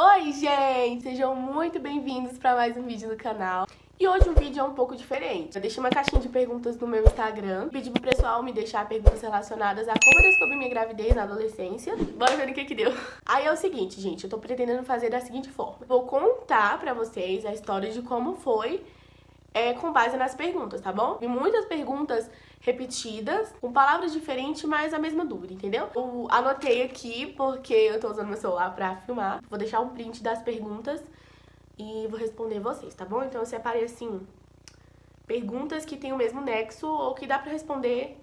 Oi, gente! Sejam muito bem-vindos para mais um vídeo do canal. E hoje o vídeo é um pouco diferente. Eu deixei uma caixinha de perguntas no meu Instagram. Pedi pro pessoal me deixar perguntas relacionadas a como eu descobri minha gravidez na adolescência. Bora ver no que deu. Aí é o seguinte, gente, eu tô pretendendo fazer da seguinte forma. Vou contar pra vocês a história de como foi com base nas perguntas, tá bom? Vi muitas perguntas repetidas, com palavras diferentes, mas a mesma dúvida, entendeu? Eu anotei aqui porque eu tô usando meu celular pra filmar. Vou deixar um print das perguntas e vou responder vocês, tá bom? Então eu separei assim, perguntas que tem o mesmo nexo ou que dá pra responder,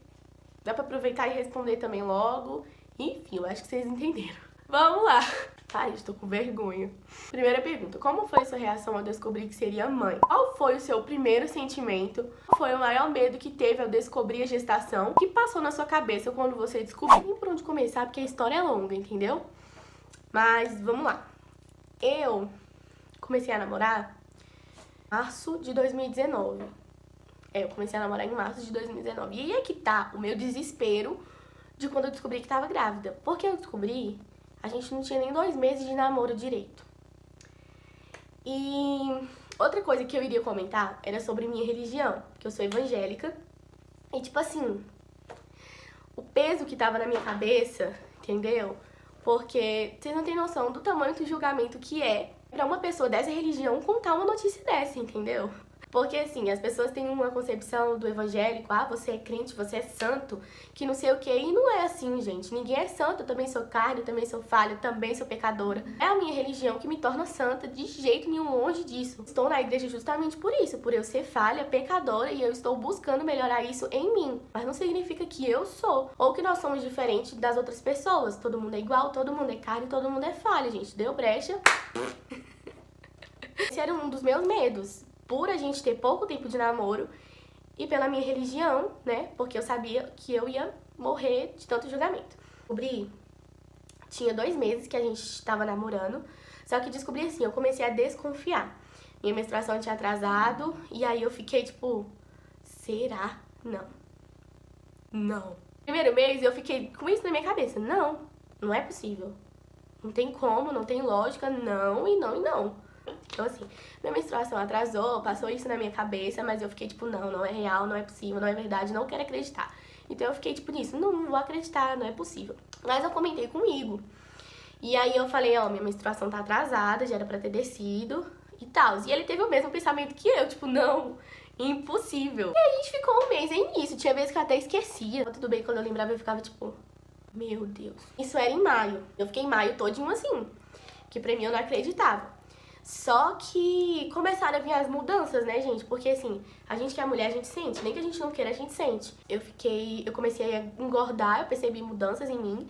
dá pra aproveitar e responder também logo. Enfim, eu acho que vocês entenderam. Vamos lá! Ai, estou com vergonha. Primeira pergunta. Como foi sua reação ao descobrir que seria mãe? Qual foi o seu primeiro sentimento? Qual foi o maior medo que teve ao descobrir a gestação? O que passou na sua cabeça quando você descobriu? Nem por onde começar, porque a história é longa, entendeu? Mas vamos lá. Eu comecei a namorar em março de 2019. Eu comecei a namorar em março de 2019. E aí é que tá o meu desespero de quando eu descobri que tava grávida. Porque eu descobri... A gente não tinha nem 2 meses de namoro direito. E outra coisa que eu iria comentar era sobre minha religião, que eu sou evangélica. E tipo assim, o peso que tava na minha cabeça, entendeu? Porque vocês não têm noção do tamanho do julgamento que é pra uma pessoa dessa religião contar uma notícia dessa, entendeu? Porque assim, as pessoas têm uma concepção do evangélico, você é crente, você é santo, que não sei o que, e não é assim, gente. Ninguém é santo, eu também sou carne, eu também sou falha, eu também sou pecadora. É a minha religião que me torna santa, de jeito nenhum, longe disso. Estou na igreja justamente por isso, por eu ser falha, pecadora, e eu estou buscando melhorar isso em mim. Mas não significa que eu sou, ou que nós somos diferentes das outras pessoas. Todo mundo é igual, todo mundo é carne, todo mundo é falha, gente. Deu brecha. Esse era um dos meus medos. Por a gente ter pouco tempo de namoro e pela minha religião, né? Porque eu sabia que eu ia morrer de tanto julgamento. Descobri, tinha 2 meses que a gente estava namorando, só que descobri assim, eu comecei a desconfiar. Minha menstruação tinha atrasado e aí eu fiquei tipo, será? Não. Não. Primeiro mês eu fiquei com isso na minha cabeça, não é possível. Não tem como, não tem lógica, não e não e não. Então assim, minha menstruação atrasou, passou isso na minha cabeça, mas eu fiquei tipo, não é real, não é possível, não é verdade, não quero acreditar. Então eu fiquei tipo nisso, não vou acreditar, não é possível. Mas eu comentei comigo. E aí eu falei, minha menstruação tá atrasada, já era pra ter descido e tal. E ele teve o mesmo pensamento que eu, tipo, não, impossível. E aí a gente ficou um mês em isso, tinha vezes que eu até esquecia. Tudo bem, quando eu lembrava eu ficava tipo, meu Deus. Isso era em maio, eu fiquei em maio todinho assim, que pra mim eu não acreditava. Só que começaram a vir as mudanças, né, gente? Porque assim, a gente que é mulher, a gente sente. Nem que a gente não queira, a gente sente. Eu comecei a engordar, eu percebi mudanças em mim.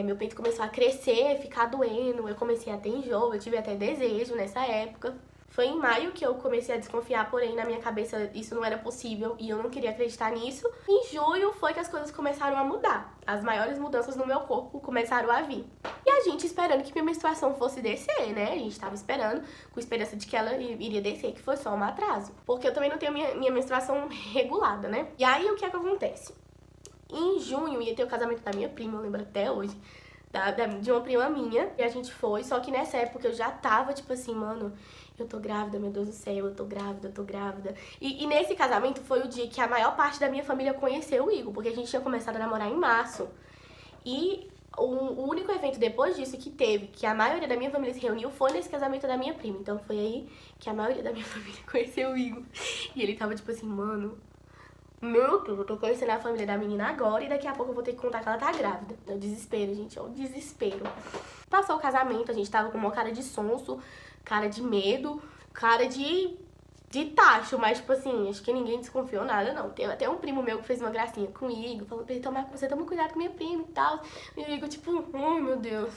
Meu peito começou a crescer, ficar doendo. Eu comecei a ter enjoo, eu tive até desejo nessa época. Foi em maio que eu comecei a desconfiar, porém na minha cabeça isso não era possível e eu não queria acreditar nisso. Em julho foi que as coisas começaram a mudar. As maiores mudanças no meu corpo começaram a vir. E a gente esperando que minha menstruação fosse descer, né? A gente tava esperando, com esperança de que ela iria descer, que foi só um atraso. Porque eu também não tenho minha menstruação regulada, né? E aí o que é que acontece? Em junho ia ter o casamento da minha prima, eu lembro até hoje. De uma prima minha, e a gente foi, só que nessa época eu já tava, tipo assim, mano, eu tô grávida, meu Deus do céu, eu tô grávida, eu tô grávida. E nesse casamento foi o dia que a maior parte da minha família conheceu o Igor, porque a gente tinha começado a namorar em março. E o único evento depois disso que teve, que a maioria da minha família se reuniu, foi nesse casamento da minha prima. Então foi aí que a maioria da minha família conheceu o Igor. E ele tava tipo assim, mano... Meu Deus, eu tô conhecendo a família da menina agora e daqui a pouco eu vou ter que contar que ela tá grávida. É o desespero, gente, é o desespero. Passou o casamento, a gente tava com uma cara de sonso, cara de medo, cara de tacho, mas tipo assim, acho que ninguém desconfiou nada, não. Tem até um primo meu que fez uma gracinha comigo, falou pra ele, você toma cuidado com minha prima e tal. E eu digo, tipo, ai meu Deus.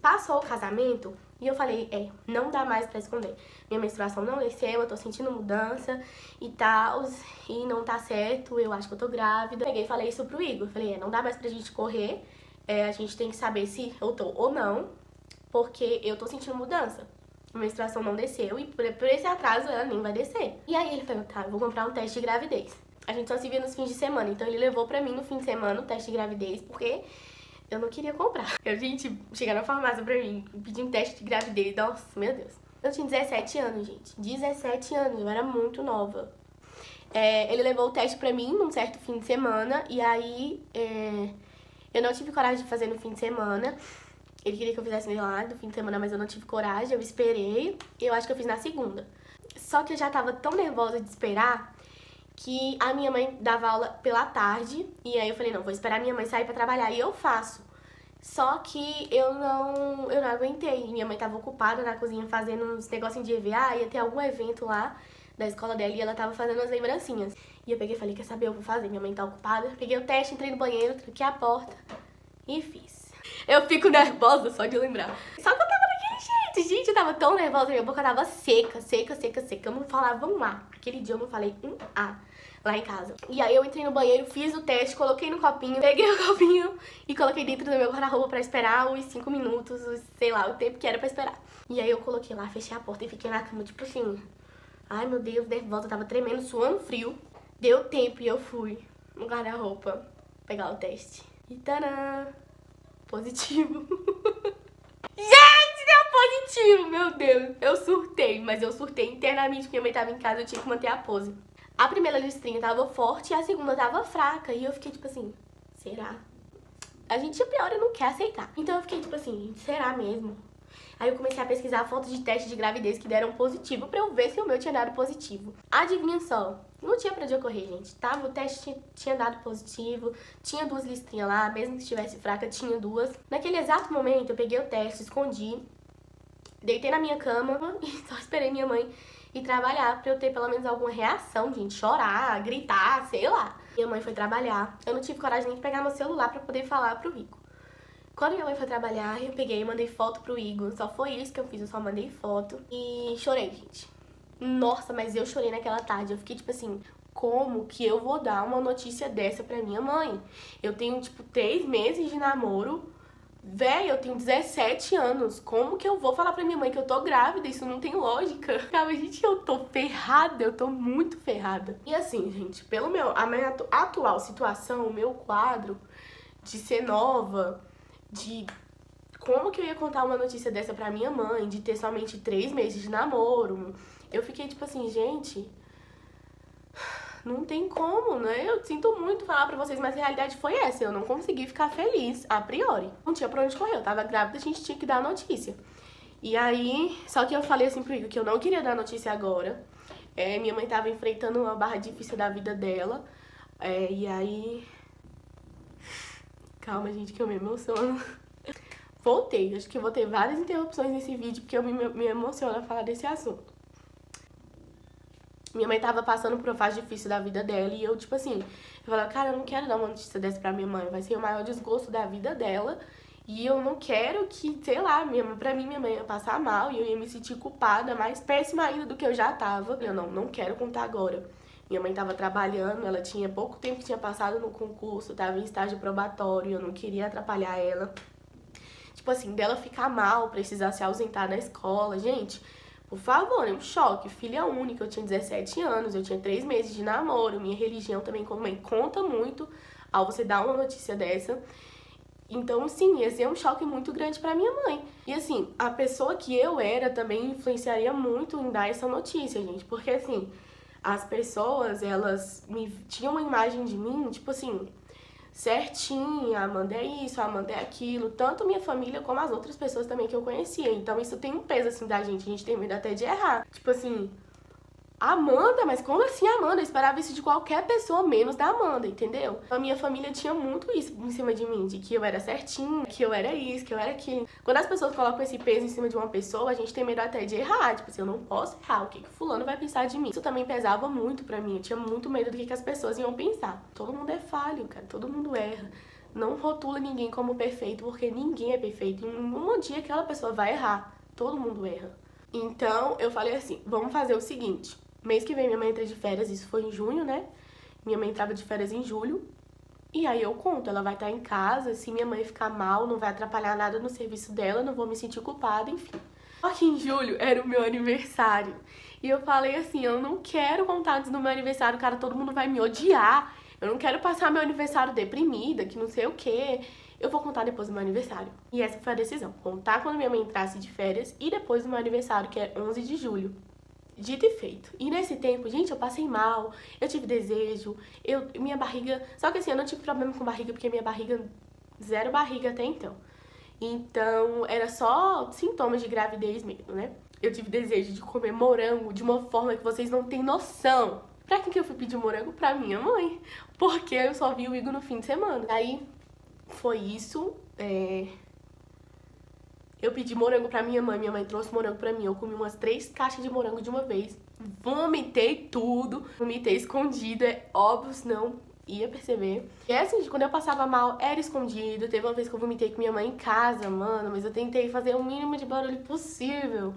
Passou o casamento e eu falei, não dá mais pra esconder. Minha menstruação não desceu, eu tô sentindo mudança e tal, e não tá certo, eu acho que eu tô grávida. Peguei e falei isso pro Igor, falei, não dá mais pra gente correr, a gente tem que saber se eu tô ou não, porque eu tô sentindo mudança. A menstruação não desceu e por esse atraso ela nem vai descer. E aí ele falou, tá, eu vou comprar um teste de gravidez. A gente só se via nos fins de semana, então ele levou pra mim no fim de semana o teste de gravidez, porque eu não queria comprar. Gente, chegaram na farmácia pra mim, pedindo teste de gravidez. Nossa, meu Deus. Eu tinha 17 anos, gente. 17 anos, eu era muito nova. Ele levou o teste pra mim num certo fim de semana. E aí, eu não tive coragem de fazer no fim de semana. Ele queria que eu fizesse lá no fim de semana, mas eu não tive coragem. Eu esperei. E eu acho que eu fiz na segunda. Só que eu já tava tão nervosa de esperar que a minha mãe dava aula pela tarde. E aí eu falei, não, vou esperar minha mãe sair pra trabalhar e eu faço. Só que eu não aguentei. Minha mãe tava ocupada na cozinha fazendo uns negocinhos de EVA. Ia ter algum evento lá da escola dela e ela tava fazendo as lembrancinhas. E eu peguei e falei, quer saber, eu vou fazer, minha mãe tá ocupada. Peguei o teste, entrei no banheiro, tranquei a porta e fiz. Eu fico nervosa só de lembrar. Só que eu tava daquele jeito, gente, eu tava tão nervosa, minha boca tava seca. Eu não falava um A. Aquele dia eu não falei um A lá em casa. E aí eu entrei no banheiro, fiz o teste, coloquei no copinho, peguei o copinho e coloquei dentro do meu guarda-roupa pra esperar os 5 minutos, sei lá, o tempo que era pra esperar. E aí eu coloquei lá, fechei a porta e fiquei na cama, tipo assim... Ai, meu Deus, nervosa, tava tremendo, suando frio. Deu tempo e eu fui no guarda-roupa pegar o teste. E tadã! Positivo. Gente, deu positivo, meu Deus. Eu surtei, mas eu surtei internamente porque minha mãe tava em casa, eu tinha que manter a pose. A primeira listrinha tava forte e a segunda tava fraca. E eu fiquei tipo assim, será? A gente, a priori, não quer aceitar. Então eu fiquei tipo assim, será mesmo? Aí eu comecei a pesquisar fotos de teste de gravidez que deram positivo pra eu ver se o meu tinha dado positivo. Adivinha só, não tinha pra onde eu correr, gente. Tava, o teste tinha dado positivo, tinha 2 listrinhas lá, mesmo que estivesse fraca, tinha 2. Naquele exato momento, eu peguei o teste, escondi, deitei na minha cama e só esperei minha mãe ir trabalhar pra eu ter pelo menos alguma reação, gente. Chorar, gritar, sei lá. Minha mãe foi trabalhar. Eu não tive coragem nem de pegar meu celular pra poder falar pro Rico. Quando minha mãe foi trabalhar, eu peguei e mandei foto pro Igor. Só foi isso que eu fiz, eu só mandei foto. E chorei, gente. Nossa, mas eu chorei naquela tarde. Eu fiquei tipo assim, como que eu vou dar uma notícia dessa pra minha mãe? Eu tenho, tipo, 3 meses de namoro. Véi, eu tenho 17 anos. Como que eu vou falar pra minha mãe que eu tô grávida? Isso não tem lógica. Calma, gente, eu tô ferrada. Eu tô muito ferrada. E assim, gente, a minha atual situação, o meu quadro de ser nova... de como que eu ia contar uma notícia dessa pra minha mãe, de ter somente 3 meses de namoro. Eu fiquei tipo assim, gente, não tem como, né? Eu sinto muito falar pra vocês, mas a realidade foi essa. Eu não consegui ficar feliz, a priori. Não tinha pra onde correr, eu tava grávida, a gente tinha que dar a notícia. E aí, só que eu falei assim pro Igor que eu não queria dar a notícia agora. Minha mãe tava enfrentando uma barra difícil da vida dela. E aí... Calma, gente, que eu me emociono. Voltei, acho que eu vou ter várias interrupções nesse vídeo porque eu me emociono a falar desse assunto. Minha mãe tava passando por uma fase difícil da vida dela e eu, tipo assim, eu falava, cara, eu não quero dar uma notícia dessa pra minha mãe, vai ser o maior desgosto da vida dela e eu não quero que, sei lá, pra mim minha mãe ia passar mal e eu ia me sentir culpada, mais péssima ainda do que eu já tava. Eu não quero contar agora. Minha mãe tava trabalhando, ela tinha pouco tempo que tinha passado no concurso, tava em estágio probatório, eu não queria atrapalhar ela. Tipo assim, dela ficar mal, precisar se ausentar da escola. Gente, por favor, é um choque. Filha única, eu tinha 17 anos, eu tinha 3 meses de namoro. Minha religião também conta muito ao você dar uma notícia dessa. Então, sim, ia ser um choque muito grande pra minha mãe. E assim, a pessoa que eu era também influenciaria muito em dar essa notícia, gente. Porque assim, as pessoas, elas tinham uma imagem de mim, tipo assim... certinha, a Amanda é isso, a Amanda é aquilo, tanto minha família como as outras pessoas também que eu conhecia. Então isso tem um peso assim da gente, a gente tem medo até de errar. Tipo assim, Amanda, mas como assim Amanda? Eu esperava isso de qualquer pessoa, menos da Amanda, entendeu? A minha família tinha muito isso em cima de mim, de que eu era certinha, que eu era isso, que eu era aquilo. Quando as pessoas colocam esse peso em cima de uma pessoa, a gente tem medo até de errar. Tipo assim, eu não posso errar, o que fulano vai pensar de mim? Isso também pesava muito pra mim, eu tinha muito medo do que as pessoas iam pensar. Todo mundo é falho, cara, todo mundo erra. Não rotula ninguém como perfeito, porque ninguém é perfeito. Em um dia aquela pessoa vai errar, todo mundo erra. Então, eu falei assim, vamos fazer o seguinte... Mês que vem minha mãe entra de férias, isso foi em junho, né? Minha mãe entrava de férias em julho. E aí eu conto, ela vai estar em casa, se minha mãe ficar mal, não vai atrapalhar nada no serviço dela, não vou me sentir culpada, enfim. Só que em julho era o meu aniversário. E eu falei assim, eu não quero contar antes do meu aniversário, cara, todo mundo vai me odiar. Eu não quero passar meu aniversário deprimida, que não sei o quê. eu vou contar depois do meu aniversário. E essa foi a decisão, contar quando minha mãe entrasse de férias e depois do meu aniversário, que é 11 de julho. Dito e feito. E nesse tempo, gente, eu passei mal, eu tive desejo, minha barriga... Só que assim, eu não tive problema com barriga, porque minha barriga... Zero barriga até então. Então, era só sintomas de gravidez mesmo, né? Eu tive desejo de comer morango de uma forma que vocês não têm noção. Pra quem que eu fui pedir morango? Pra minha mãe. Porque eu só vi o Igor no fim de semana. Aí, foi isso. Eu pedi morango pra minha mãe trouxe morango pra mim. Eu comi umas 3 caixas de morango de uma vez. Vomitei tudo. Vomitei escondido, é óbvio, senão ia perceber. E é assim, quando eu passava mal, era escondido. Teve uma vez que eu vomitei com minha mãe em casa, mano, mas eu tentei fazer o mínimo de barulho possível.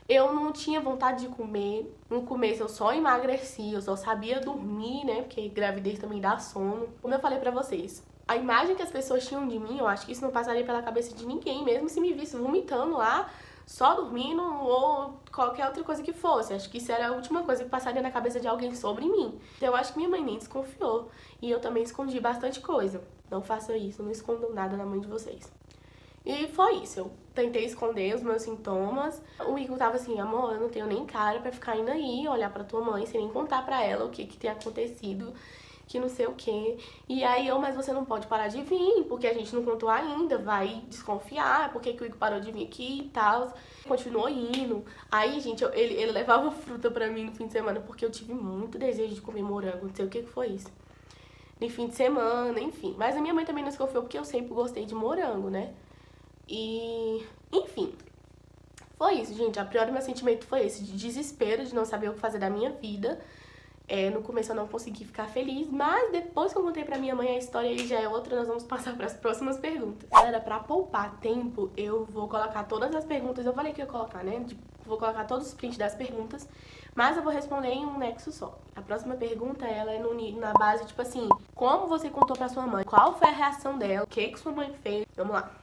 Eu não tinha vontade de comer. No começo eu só emagreci, eu só sabia dormir, né? Porque gravidez também dá sono. Como eu falei pra vocês, a imagem que as pessoas tinham de mim, eu acho que isso não passaria pela cabeça de ninguém, mesmo se me visse vomitando lá, só dormindo ou qualquer outra coisa que fosse. Acho que isso era a última coisa que passaria na cabeça de alguém sobre mim. Então eu acho que minha mãe nem desconfiou. E eu também escondi bastante coisa. Não façam isso, não escondam nada na mãe de vocês. E foi isso, eu tentei esconder os meus sintomas. O Igor tava assim, amor, eu não tenho nem cara pra ficar indo aí, olhar pra tua mãe, sem nem contar pra ela o que tem acontecido, que não sei o que. E aí mas você não pode parar de vir, porque a gente não contou ainda, vai desconfiar, por que o Igor parou de vir aqui e tal. Continuou indo. Aí, gente, ele levava fruta pra mim no fim de semana, porque eu tive muito desejo de comer morango, não sei o que foi isso. No fim de semana, enfim. Mas a minha mãe também não desconfiou, porque eu sempre gostei de morango, né? E, enfim, foi isso, gente. A priori, meu sentimento foi esse, de desespero, de não saber o que fazer da minha vida. No começo eu não consegui ficar feliz, mas depois que eu contei pra minha mãe a história, aí já é outra, nós vamos passar pras próximas perguntas. Galera, pra poupar tempo, eu vou colocar todas as perguntas, eu falei que ia colocar, né? Vou colocar todos os prints das perguntas, mas eu vou responder em um nexo só. A próxima pergunta, ela é na base, tipo assim, como você contou pra sua mãe? Qual foi a reação dela? O que sua mãe fez? Vamos lá.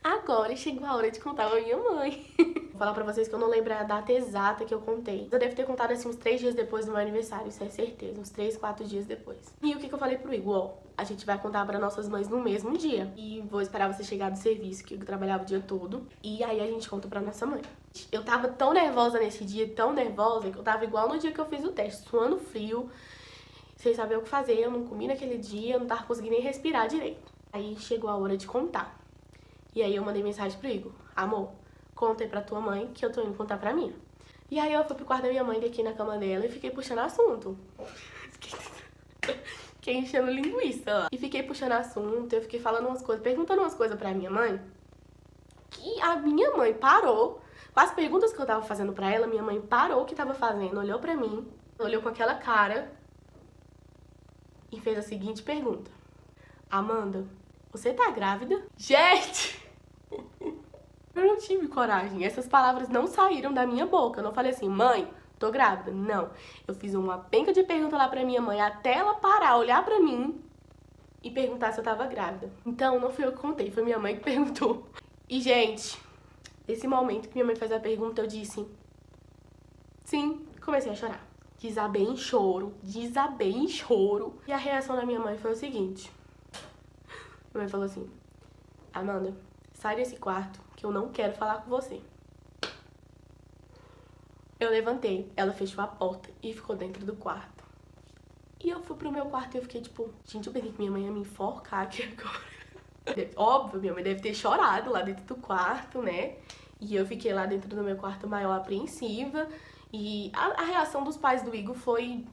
Agora chegou a hora de contar pra minha mãe. Vou falar pra vocês que eu não lembro a data exata que eu contei. Eu devo ter contado assim uns 3 dias depois do meu aniversário, isso é certeza. Uns 3, 4 dias depois. E o que eu falei pro Igor? Ó, a gente vai contar pra nossas mães no mesmo dia. E vou esperar você chegar do serviço, que eu trabalhava o dia todo. E aí a gente conta pra nossa mãe. Eu tava tão nervosa nesse dia, tão nervosa, que eu tava igual no dia que eu fiz o teste, suando frio, sem saber o que fazer. Eu não comi naquele dia, eu não tava conseguindo nem respirar direito. Aí chegou a hora de contar. E aí eu mandei mensagem pro Igor, amor, conta aí pra tua mãe que eu tô indo contar pra mim. E aí eu fui pro quarto da minha mãe, aqui na cama dela, e fiquei puxando assunto. Fiquei enchendo linguiça lá. E fiquei puxando assunto, eu fiquei falando umas coisas, perguntando umas coisas pra minha mãe. Que a minha mãe parou, com as perguntas que eu tava fazendo pra ela, minha mãe parou o que tava fazendo, olhou pra mim, olhou com aquela cara e fez a seguinte pergunta. Amanda, você tá grávida? Gente! Eu não tive coragem. Essas palavras não saíram da minha boca. Eu não falei assim, mãe, tô grávida. Não. Eu fiz uma penca de pergunta lá pra minha mãe até ela parar, olhar pra mim e perguntar se eu tava grávida. Então, não fui eu que contei, foi minha mãe que perguntou. E, gente, nesse momento que minha mãe fez a pergunta, eu disse sim, comecei a chorar. Desabei em choro, desabei em choro. E a reação da minha mãe foi o seguinte. Minha mãe falou assim, Amanda, sai desse quarto que eu não quero falar com você. Eu levantei, ela fechou a porta e ficou dentro do quarto. E eu fui pro meu quarto e eu fiquei tipo, gente, eu pensei que minha mãe ia me enforcar aqui agora. Óbvio, minha mãe deve ter chorado lá dentro do quarto, né? E eu fiquei lá dentro do meu quarto maior apreensiva. E a reação dos pais do Igor foi...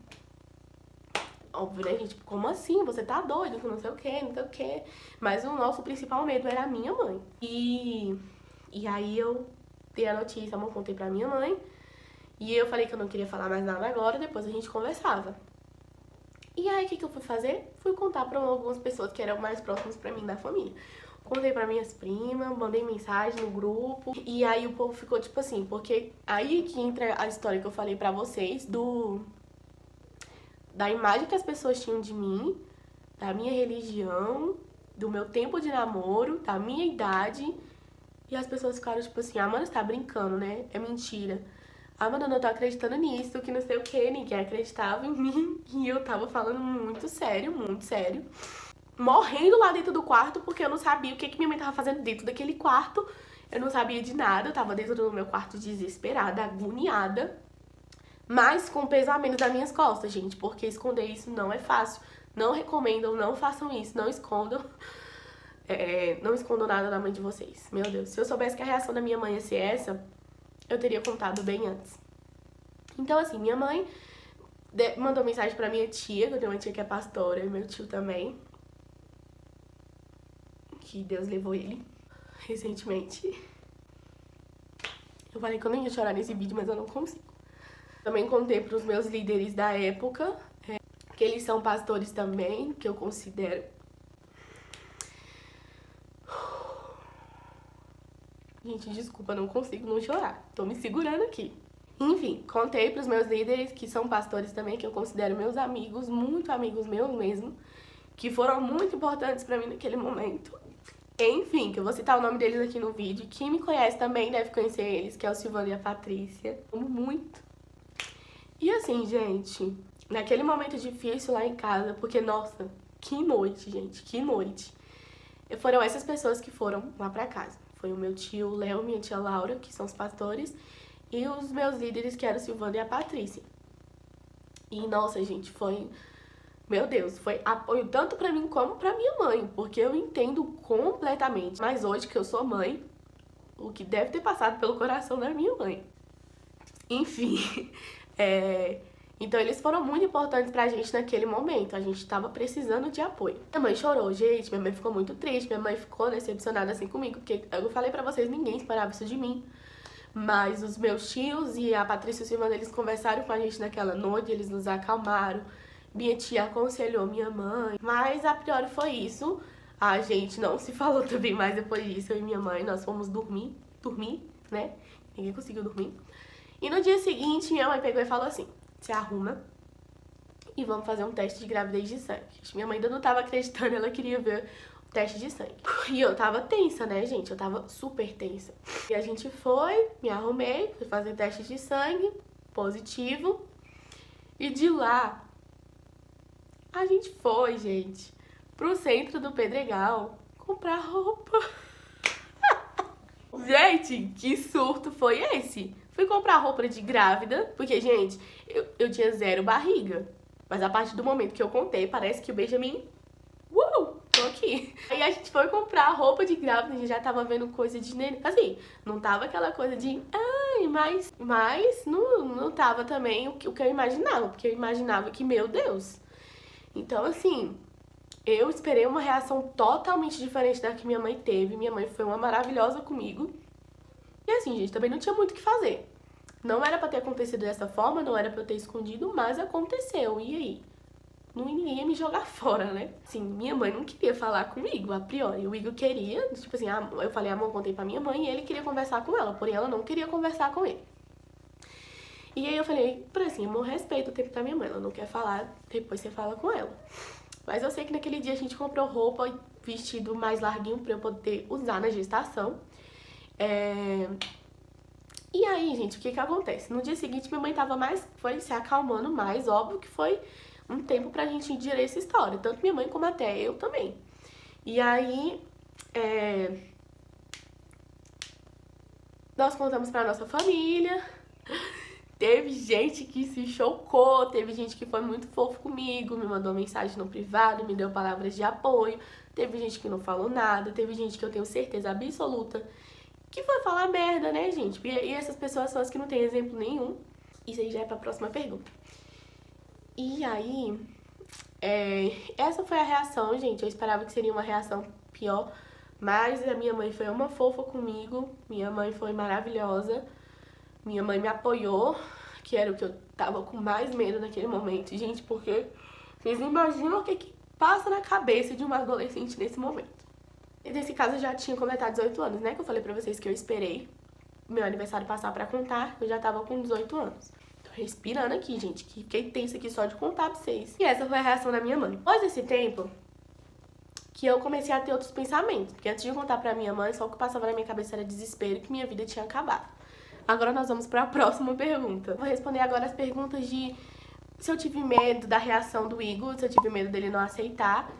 Óbvio, né, gente? Como assim? Você tá doido? Não sei o que, não sei o que. Mas o nosso principal medo era a minha mãe. E aí eu dei a notícia, amor, contei pra minha mãe. E eu falei que eu não queria falar mais nada agora, depois a gente conversava. E aí, o que eu fui fazer? Fui contar pra algumas pessoas que eram mais próximas pra mim da família. Contei pra minhas primas, mandei mensagem no grupo. E aí o povo ficou tipo assim, porque aí que entra a história que eu falei pra vocês da imagem que as pessoas tinham de mim, da minha religião, do meu tempo de namoro, da minha idade. E as pessoas ficaram tipo assim, a Amanda está brincando, né? É mentira. A Amanda não tá acreditando nisso, que não sei o que, ninguém acreditava em mim. E eu tava falando muito sério, muito sério. morrendo lá dentro do quarto, porque eu não sabia o que minha mãe tava fazendo dentro daquele quarto. Eu não sabia de nada, eu tava dentro do meu quarto desesperada, agoniada, mas com peso a menos das minhas costas, gente, porque esconder isso não é fácil. Não recomendam, não façam isso, não escondam. Não escondam nada da mãe de vocês. Meu Deus, se eu soubesse que a reação da minha mãe ia ser essa, eu teria contado bem antes. Então, assim, minha mãe mandou mensagem pra minha tia, que eu tenho uma tia que é pastora, e meu tio também, que Deus levou ele recentemente. Eu falei que eu não ia chorar nesse vídeo, mas eu não consigo. Também contei pros meus líderes da época, que eles são pastores também, que eu considero. Gente, desculpa, não consigo não chorar. Tô me segurando aqui. Enfim, contei pros meus líderes, que são pastores também, que eu considero meus amigos, muito amigos meus mesmo, que foram muito importantes pra mim naquele momento. Enfim, que eu vou citar o nome deles aqui no vídeo. Quem me conhece também deve conhecer eles, que é o Silvano e a Patrícia. Amo muito. E assim, gente, naquele momento difícil lá em casa, porque, nossa, que noite, gente, que noite. Foram essas pessoas que foram lá pra casa. Foi o meu tio Léo, minha tia Laura, que são os pastores, e os meus líderes, que eram o Silvano e a Patrícia. E, nossa, gente, foi... Meu Deus, foi apoio tanto pra mim como pra minha mãe, porque eu entendo completamente. Mas hoje que eu sou mãe, o que deve ter passado pelo coração da minha mãe. Enfim, então eles foram muito importantes pra gente naquele momento. A gente tava precisando de apoio. Minha mãe chorou, gente, minha mãe ficou muito triste, minha mãe ficou decepcionada assim comigo, porque eu falei pra vocês, ninguém esperava isso de mim. Mas os meus tios e a Patrícia e o Silvano, eles conversaram com a gente naquela noite, eles nos acalmaram. Minha tia aconselhou minha mãe, mas a priori foi isso. A gente não se falou também mais depois disso, eu e minha mãe, nós fomos dormir, né? Ninguém conseguiu dormir. E no dia seguinte, minha mãe pegou e falou assim, se arruma e vamos fazer um teste de gravidez de sangue. Minha mãe ainda não tava acreditando, ela queria ver o teste de sangue. E eu tava tensa, né, gente? Eu tava super tensa. E a gente foi, me arrumei, fui fazer teste de sangue, positivo. E de lá... a gente foi, gente, pro centro do Pedregal comprar roupa. Gente, que surto foi esse? Fui comprar roupa de grávida, porque, gente, eu tinha 0 barriga. Mas a partir do momento que eu contei, parece que o Benjamin... tô aqui. Aí a gente foi comprar roupa de grávida, a gente já tava vendo coisa de neném. Assim, não tava aquela coisa de... ai, mas não tava também o que eu imaginava. Porque eu imaginava que, meu Deus... Então, assim, eu esperei uma reação totalmente diferente da que minha mãe teve. Minha mãe foi uma maravilhosa comigo. E assim, gente, também não tinha muito o que fazer. Não era pra ter acontecido dessa forma, não era pra eu ter escondido, mas aconteceu. E aí? Ninguém ia me jogar fora, né? Sim, minha mãe não queria falar comigo, a priori. O Igor queria, tipo assim, eu falei, amor, contei pra minha mãe e ele queria conversar com ela, porém ela não queria conversar com ele. E aí eu falei, por assim, amor, respeita o tempo da minha mãe, ela não quer falar, depois você fala com ela. Mas eu sei que naquele dia a gente comprou roupa e vestido mais larguinho pra eu poder usar na gestação. E aí, gente, o que que acontece? No dia seguinte minha mãe foi se acalmando mais, óbvio que foi um tempo pra gente endireitar essa história, tanto minha mãe como até eu também. E aí, nós contamos pra nossa família. Teve gente que se chocou, teve gente que foi muito fofo comigo, me mandou mensagem no privado, me deu palavras de apoio. Teve gente que não falou nada, teve gente que eu tenho certeza absoluta que foi falar merda, né, gente? E essas pessoas são as que não têm exemplo nenhum. Isso aí já é pra próxima pergunta. E aí, essa foi a reação, gente. Eu esperava que seria uma reação pior, mas a minha mãe foi uma fofa comigo, minha mãe foi maravilhosa. Minha mãe me apoiou, que era o que eu tava com mais medo naquele momento. Gente, porque vocês imaginam o que passa na cabeça de uma adolescente nesse momento. E nesse caso eu já tinha completado 18 anos, né? Que eu falei pra vocês que eu esperei meu aniversário passar pra contar. Eu já tava com 18 anos. Tô respirando aqui, gente, que fiquei tensa aqui só de contar pra vocês. E essa foi a reação da minha mãe. Depois desse tempo, que eu comecei a ter outros pensamentos. Porque antes de contar pra minha mãe, só o que passava na minha cabeça era desespero, que minha vida tinha acabado. Agora nós vamos para a próxima pergunta. Vou responder agora as perguntas de se eu tive medo da reação do Igor, se eu tive medo dele não aceitar,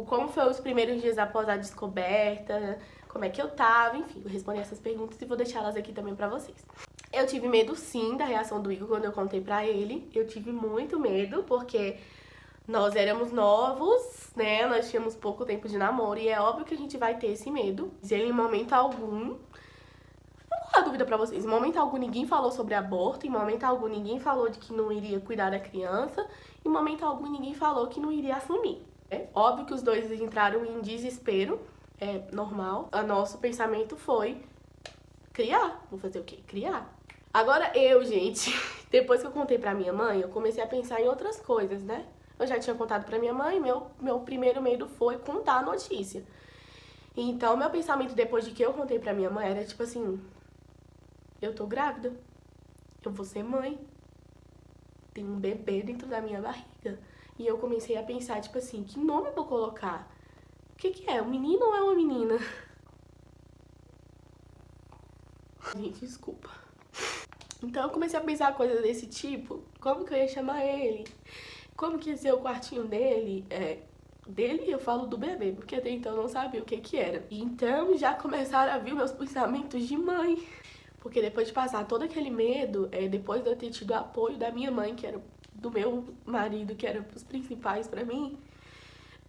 como foi os primeiros dias após a descoberta, como é que eu tava, enfim, vou responder essas perguntas e vou deixá-las aqui também pra vocês. Eu tive medo sim da reação do Igor quando eu contei pra ele, eu tive muito medo, porque nós éramos novos, né, nós tínhamos pouco tempo de namoro e é óbvio que a gente vai ter esse medo. Se ele em momento algum... Não há dúvida pra vocês, em momento algum ninguém falou sobre aborto, em momento algum ninguém falou de que não iria cuidar da criança, em momento algum ninguém falou que não iria assumir. É óbvio que os dois entraram em desespero, é normal. O nosso pensamento foi criar. Vou fazer o quê? Criar. Agora gente, depois que eu contei pra minha mãe, eu comecei a pensar em outras coisas, né? Eu já tinha contado pra minha mãe, meu primeiro medo foi contar a notícia. Então, meu pensamento depois de que eu contei pra minha mãe era tipo assim... Eu tô grávida, eu vou ser mãe, tem um bebê dentro da minha barriga. E eu comecei a pensar, tipo assim, que nome eu vou colocar? O que é? Um menino ou é uma menina? Gente, desculpa. Então eu comecei a pensar coisas desse tipo. Como que eu ia chamar ele? Como que ia ser o quartinho dele? Dele eu falo do bebê, porque até então eu não sabia o que era. Então já começaram a vir meus pensamentos de mãe. Porque depois de passar todo aquele medo, depois de eu ter tido o apoio da minha mãe, que era do meu marido, que era os principais pra mim,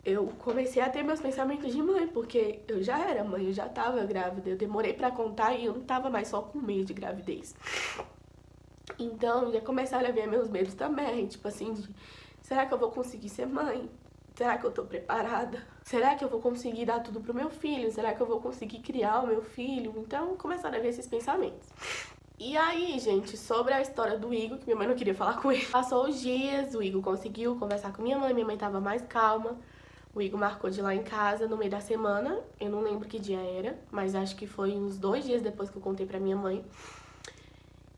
eu comecei a ter meus pensamentos de mãe, porque eu já era mãe, eu já tava grávida, eu demorei pra contar e eu não tava mais só com um mês de gravidez. Então já começaram a vir meus medos também, tipo assim, será que eu vou conseguir ser mãe? Será que eu tô preparada? Será que eu vou conseguir dar tudo pro meu filho? Será que eu vou conseguir criar o meu filho? Então, começaram a ver esses pensamentos. E aí, gente, sobre a história do Igor, que minha mãe não queria falar com ele. Passou os dias, o Igor conseguiu conversar com minha mãe tava mais calma. O Igor marcou de ir lá em casa no meio da semana. Eu não lembro que dia era, mas acho que foi uns 2 dias depois que eu contei pra minha mãe.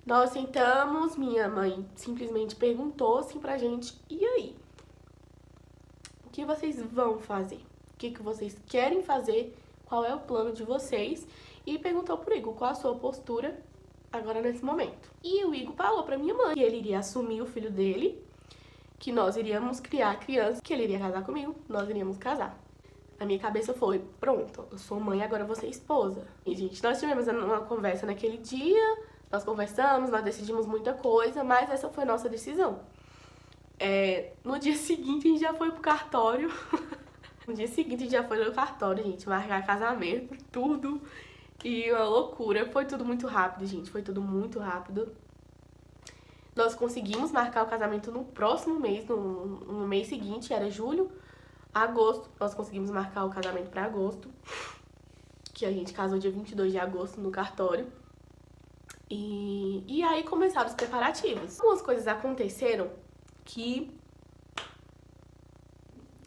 Nós sentamos, minha mãe simplesmente perguntou assim pra gente, e aí? O que vocês vão fazer? O que vocês querem fazer? Qual é o plano de vocês? E perguntou pro Igor qual a sua postura agora nesse momento. E o Igor falou pra minha mãe que ele iria assumir o filho dele, que nós iríamos criar a criança, que ele iria casar comigo, nós iríamos casar. Na minha cabeça foi, pronto, eu sou mãe, agora eu vou ser esposa. E, gente, nós tivemos uma conversa naquele dia, nós conversamos, nós decidimos muita coisa, mas essa foi a nossa decisão. No dia seguinte a gente já foi pro cartório. No dia seguinte a gente já foi no cartório, gente, marcar casamento, tudo. E uma loucura. Foi tudo muito rápido, gente, foi tudo muito rápido. Nós conseguimos marcar o casamento no próximo mês, no mês seguinte, era julho, agosto. Nós conseguimos marcar o casamento pra agosto, que a gente casou dia 22 de agosto no cartório. E aí começaram os preparativos. Algumas coisas aconteceram que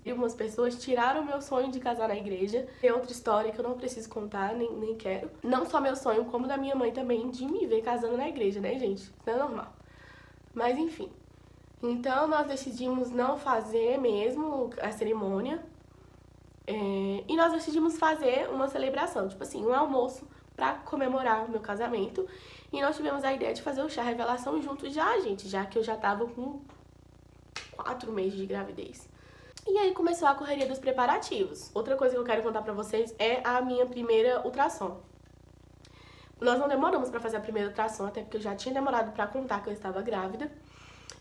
algumas pessoas tiraram meu sonho de casar na igreja. Tem outra história que eu não preciso contar, nem quero. Não só meu sonho, como da minha mãe também, de me ver casando na igreja, né, gente? Isso não é normal. Mas enfim. Então nós decidimos não fazer mesmo a cerimônia. E nós decidimos fazer uma celebração, tipo assim, um almoço pra comemorar o meu casamento. E nós tivemos a ideia de fazer o chá revelação juntos já, gente, já que eu já tava com 4 meses de gravidez. E aí começou a correria dos preparativos. Outra coisa que eu quero contar pra vocês é a minha primeira ultrassom. Nós não demoramos pra fazer a primeira ultrassom, até porque eu já tinha demorado pra contar que eu estava grávida.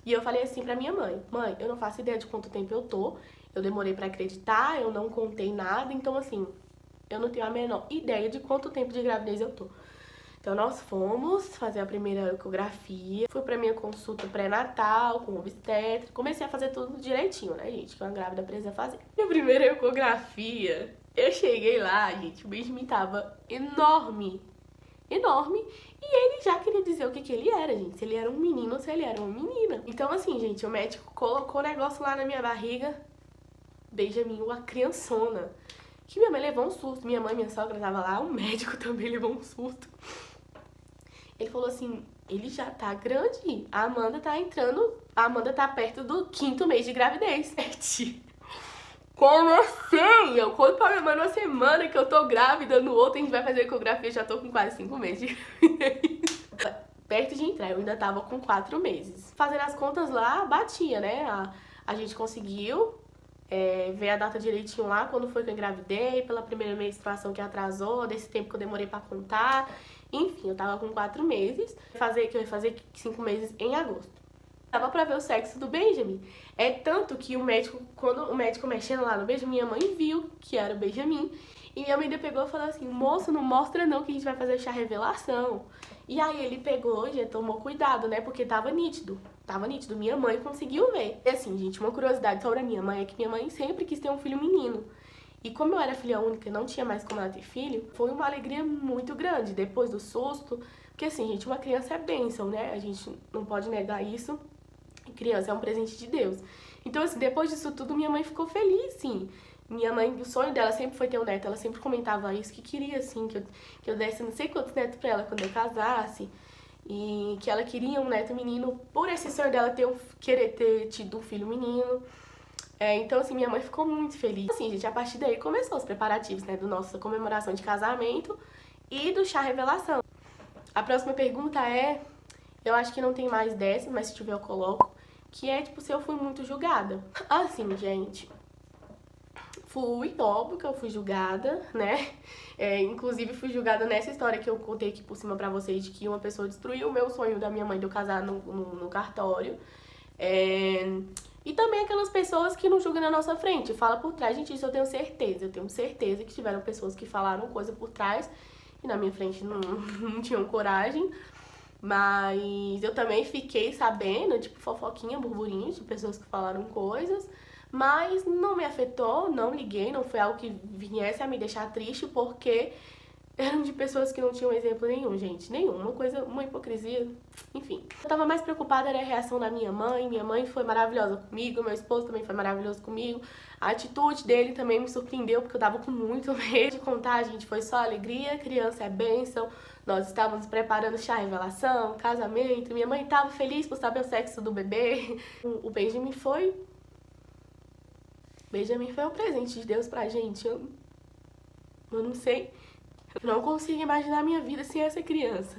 E eu falei assim pra minha mãe, mãe, eu não faço ideia de quanto tempo eu tô, eu demorei pra acreditar, eu não contei nada, então assim, eu não tenho a menor ideia de quanto tempo de gravidez eu tô. Então nós fomos fazer a primeira ecografia, fui pra minha consulta pré-natal com obstetra, comecei a fazer tudo direitinho, né, gente, que uma grávida precisa fazer. Minha primeira ecografia, eu cheguei lá, gente, o Benjamin tava enorme, enorme, e ele já queria dizer o que ele era, gente, se ele era um menino ou se ele era uma menina. Então assim, gente, o médico colocou o negócio lá na minha barriga, Benjamin, uma criançona, que minha mãe levou um susto, minha mãe, minha sogra tava lá, o médico também levou um susto. Ele falou assim, ele já tá grande, a Amanda tá entrando, a Amanda tá perto do 5º mês de gravidez. Comecei! Eu conto pra minha mãe numa semana que eu tô grávida, no outro a gente vai fazer ecografia, já tô com quase 5 meses de gravidez. perto de entrar, eu ainda tava com 4 meses. Fazendo as contas lá, batia, né? A gente conseguiu ver a data direitinho lá, quando foi que eu engravidei, pela primeira menstruação que atrasou, desse tempo que eu demorei pra contar. Enfim, eu tava com 4 meses, que eu ia fazer 5 meses em agosto. Tava pra ver o sexo do Benjamin. É tanto que o médico, quando o médico mexendo lá no Benjamin, minha mãe viu que era o Benjamin. E minha mãe ainda pegou e falou assim, moço, não mostra não que a gente vai fazer chá revelação. E aí ele pegou e já tomou cuidado, né, porque tava nítido. Tava nítido, minha mãe conseguiu ver. E assim, gente, uma curiosidade sobre a minha mãe é que minha mãe sempre quis ter um filho menino. E como eu era filha única e não tinha mais como ela ter filho, foi uma alegria muito grande depois do susto. Porque assim, gente, uma criança é bênção, né? A gente não pode negar isso. Criança é um presente de Deus. Então, assim, depois disso tudo, minha mãe ficou feliz, sim. Minha mãe, o sonho dela sempre foi ter um neto. Ela sempre comentava isso, que queria, assim, que eu desse não sei quantos netos pra ela quando eu casasse. E que ela queria um neto menino por esse sonho dela querer ter tido um filho menino. Então, assim, minha mãe ficou muito feliz. Assim, gente, a partir daí começou os preparativos, né, da nossa comemoração de casamento e do chá revelação. A próxima pergunta é, eu acho que não tem mais dessa, mas se tiver eu coloco, que é, tipo, se eu fui muito julgada. Assim, gente, fui, óbvio que eu fui julgada, né? Inclusive, fui julgada nessa história que eu contei aqui por cima pra vocês, de que uma pessoa destruiu o meu sonho da minha mãe de eu casar no cartório. E também aquelas pessoas que não julgam na nossa frente, fala por trás. Gente, isso eu tenho certeza. Eu tenho certeza que tiveram pessoas que falaram coisa por trás e na minha frente não tinham coragem. Mas eu também fiquei sabendo, tipo, fofoquinha, burburinhos de pessoas que falaram coisas. Mas não me afetou, não liguei, não foi algo que viesse a me deixar triste, porque eram de pessoas que não tinham exemplo nenhum, gente. Nenhum. Uma coisa, uma hipocrisia, enfim. Eu tava mais preocupada era a reação da minha mãe. Minha mãe foi maravilhosa comigo, meu esposo também foi maravilhoso comigo. A atitude dele também me surpreendeu, porque eu tava com muito medo de contar, gente. Foi só alegria, criança é bênção. Nós estávamos preparando chá revelação, casamento. Minha mãe tava feliz por saber o sexo do bebê. O Benjamin foi um presente de Deus pra gente. Eu não sei. Eu não consigo imaginar a minha vida sem essa criança.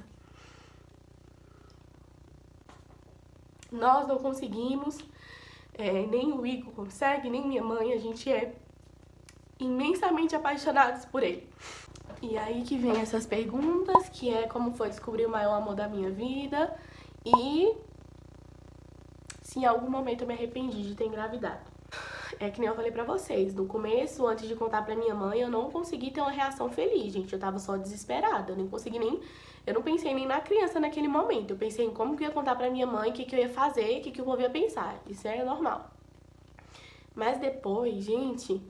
Nós não conseguimos, nem o Igor consegue, nem minha mãe. A gente é imensamente apaixonados por ele. E aí que vem essas perguntas, que é como foi descobrir o maior amor da minha vida e se em algum momento eu me arrependi de ter engravidado. É que nem eu falei pra vocês, no começo, antes de contar pra minha mãe, eu não consegui ter uma reação feliz, gente. Eu tava só desesperada, eu não pensei nem na criança naquele momento. Eu pensei em como que eu ia contar pra minha mãe, o que eu ia fazer, o que o povo ia pensar. Isso é normal. Mas depois, gente,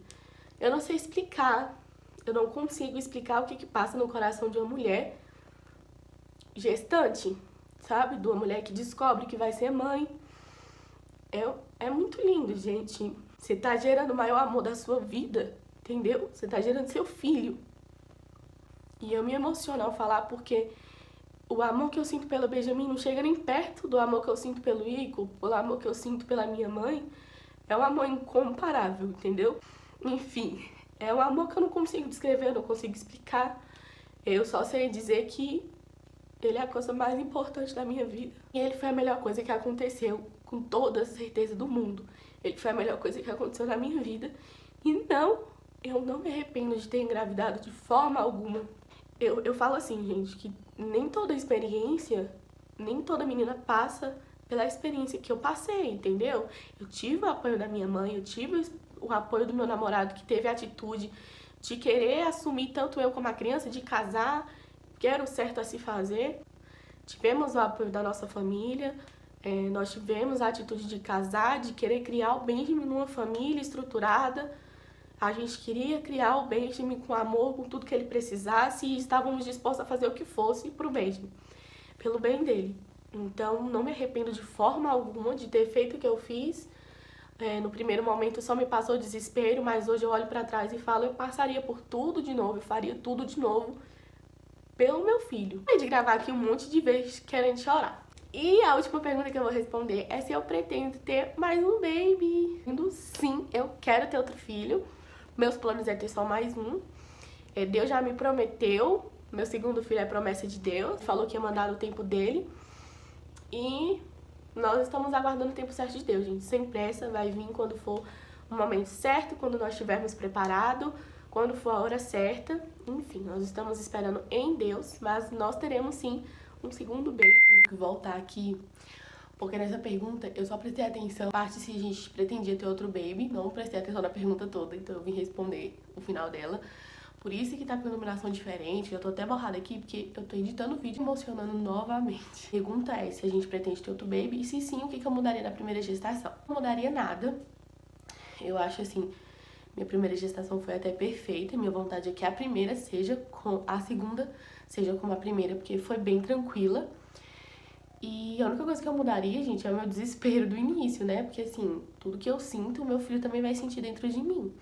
eu não sei explicar. Eu não consigo explicar o que passa no coração de uma mulher gestante, sabe? De uma mulher que descobre que vai ser mãe. É muito lindo, gente. Você tá gerando o maior amor da sua vida, entendeu? Você tá gerando seu filho. E eu me emociono ao falar porque o amor que eu sinto pelo Benjamin não chega nem perto do amor que eu sinto pelo Igor, o amor que eu sinto pela minha mãe. É um amor incomparável, entendeu? Enfim, é um amor que eu não consigo descrever, eu não consigo explicar. Eu só sei dizer que ele é a coisa mais importante da minha vida. E ele foi a melhor coisa que aconteceu, com toda a certeza do mundo. Ele foi a melhor coisa que aconteceu na minha vida. E não, eu não me arrependo de ter engravidado de forma alguma. Eu falo assim, gente, que nem toda experiência, nem toda menina passa pela experiência que eu passei, entendeu? Eu tive o apoio da minha mãe, eu tive o apoio do meu namorado, que teve a atitude de querer assumir, tanto eu como a criança, de casar, que era o certo a se fazer. Tivemos o apoio da nossa família, nós tivemos a atitude de casar, de querer criar o Benjamin numa família estruturada. A gente queria criar o Benjamin com amor, com tudo que ele precisasse, e estávamos dispostos a fazer o que fosse pro Benjamin, pelo bem dele. Então, não me arrependo de forma alguma de ter feito o que eu fiz. No primeiro momento só me passou desespero, mas hoje eu olho pra trás e falo, eu passaria por tudo de novo, eu faria tudo de novo pelo meu filho. De gravar aqui um monte de vezes querendo chorar. E a última pergunta que eu vou responder é se eu pretendo ter mais um baby. Sim, eu quero ter outro filho. Meus planos é ter só mais um. Deus já me prometeu. Meu segundo filho é promessa de Deus. Falou que ia mandar no tempo dele. E nós estamos aguardando o tempo certo de Deus, gente. Sem pressa, vai vir quando for o momento certo, quando nós estivermos preparados, quando for a hora certa. Enfim, nós estamos esperando em Deus, mas nós teremos sim um segundo bebê. Tive que voltar aqui, porque nessa pergunta eu só prestei atenção na parte se a gente pretendia ter outro baby, não prestei atenção na pergunta toda, então eu vim responder o final dela. Por isso que tá com iluminação diferente, eu tô até borrada aqui, porque eu tô editando o vídeo emocionando novamente. A pergunta é se a gente pretende ter outro baby, e se sim, o que eu mudaria na primeira gestação? Não mudaria nada. Eu acho assim, minha primeira gestação foi até perfeita, minha vontade é que a primeira seja com a segunda, seja como a primeira, porque foi bem tranquila. E a única coisa que eu mudaria, gente, é o meu desespero do início, né? Porque assim, tudo que eu sinto, o meu filho também vai sentir dentro de mim.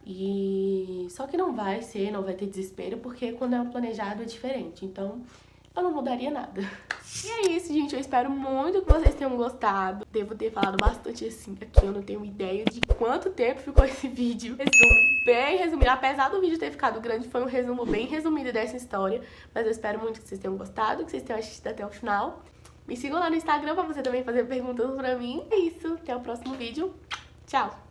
E só que não vai ter desespero, porque quando é um planejado é diferente. Então, eu não mudaria nada. E é isso, gente. Eu espero muito que vocês tenham gostado. Devo ter falado bastante assim aqui. Eu não tenho ideia de quanto tempo ficou esse vídeo. Resumo bem resumido. Apesar do vídeo ter ficado grande, foi um resumo bem resumido dessa história. Mas eu espero muito que vocês tenham gostado, que vocês tenham assistido até o final. Me sigam lá no Instagram pra você também fazer perguntas pra mim. É isso. Até o próximo vídeo. Tchau!